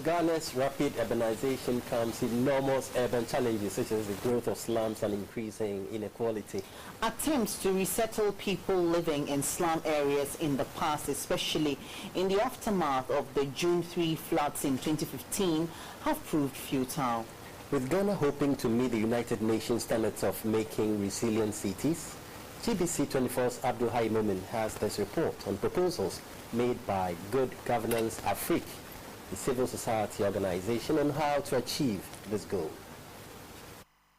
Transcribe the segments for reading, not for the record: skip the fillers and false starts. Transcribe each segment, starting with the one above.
With Ghana's rapid urbanization comes enormous urban challenges such as the growth of slums and increasing inequality. Attempts to resettle people living in slum areas in the past, especially in the aftermath of the June 3 floods in 2015, have proved futile. With Ghana hoping to meet the United Nations standards of making resilient cities, GBC 24's Abdul Momin has this report on proposals made by Good Governance Afrique, the civil society organization, on how to achieve this goal.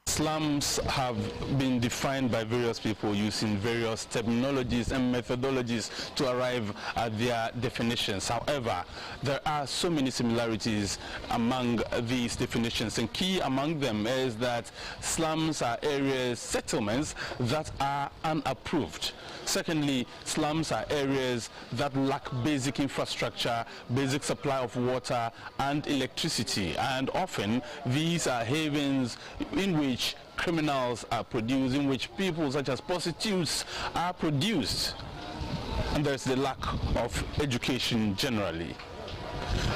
Slums have been defined by various people using various terminologies and methodologies to arrive at their definitions. However, there are so many similarities among these definitions, and key among them is that slums are areas, settlements that are unapproved. Secondly, slums are areas that lack basic infrastructure, basic supply of water and electricity, and often these are havens in which criminals are produced, in which people such as prostitutes are produced, and there's the lack of education generally.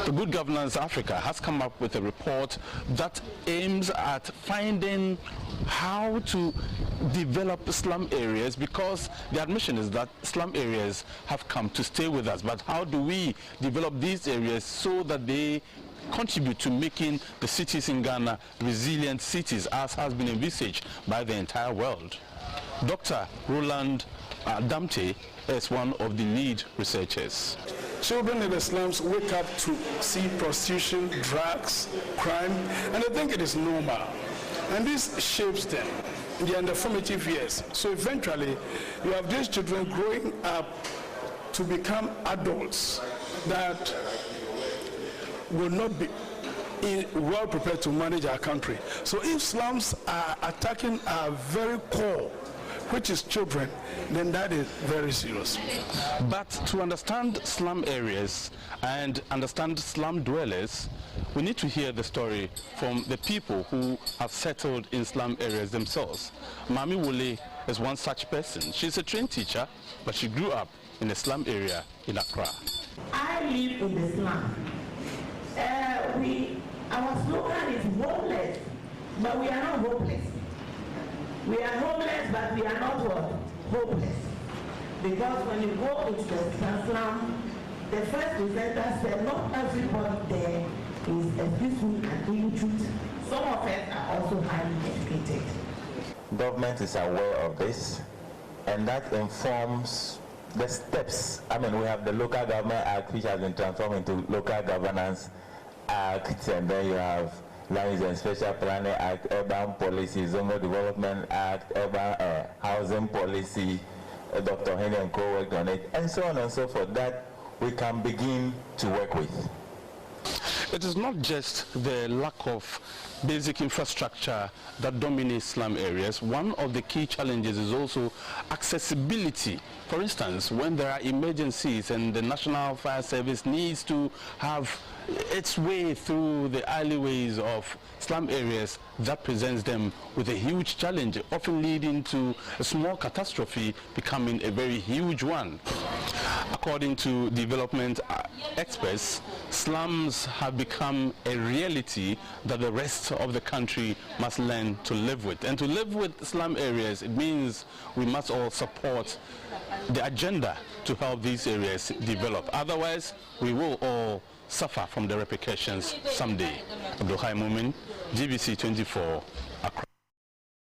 The Good Governance Africa has come up with a report that aims at finding how to develop slum areas, because the admission is that slum areas have come to stay with us. But how do we develop these areas so that they contribute to making the cities in Ghana resilient cities, as has been envisaged by the entire world? Dr. Roland Damte is one of the lead researchers. Children in the slums wake up to see prostitution, drugs, crime, and they think it is normal. And this shapes them in their formative years. So eventually, you have these children growing up to become adults that will not be well prepared to manage our country. So if slums are attacking our very core, which is children, then that is very serious. But to understand slum areas and understand slum dwellers, we need to hear the story from the people who have settled in slum areas themselves. Mami Wole is one such person. She's a trained teacher, but she grew up in a slum area in Accra. I live in the slum. Our slogan is homeless, but we are not hopeless. We are homeless, but we are not what? Hopeless. Because when you go into the slum, the first presenter said not everybody there is a peaceful and doing truth. Some of us are also highly educated. Government is aware of this, and that informs the steps. I mean, we have the Local Government Act, which has been transformed into Local Governance Act, and then you have Land and Special Planning Act, Urban Policy, Zonal Development Act, Urban Housing Policy. Dr. Henry and Co worked on it, and so on and so forth, that we can begin to work with. It is not just the lack of basic infrastructure that dominates slum areas. One of the key challenges is also accessibility. For instance, when there are emergencies and the National Fire Service needs to have its way through the alleyways of slum areas, that presents them with a huge challenge, often leading to a small catastrophe becoming a very huge one. According to development experts, slums have become a reality that the rest of the country must learn to live with. And to live with slum areas, it means we must all support the agenda to help these areas develop. Otherwise, we will all suffer from the repercussions someday. Abdul Momin, GBC 24, Accra.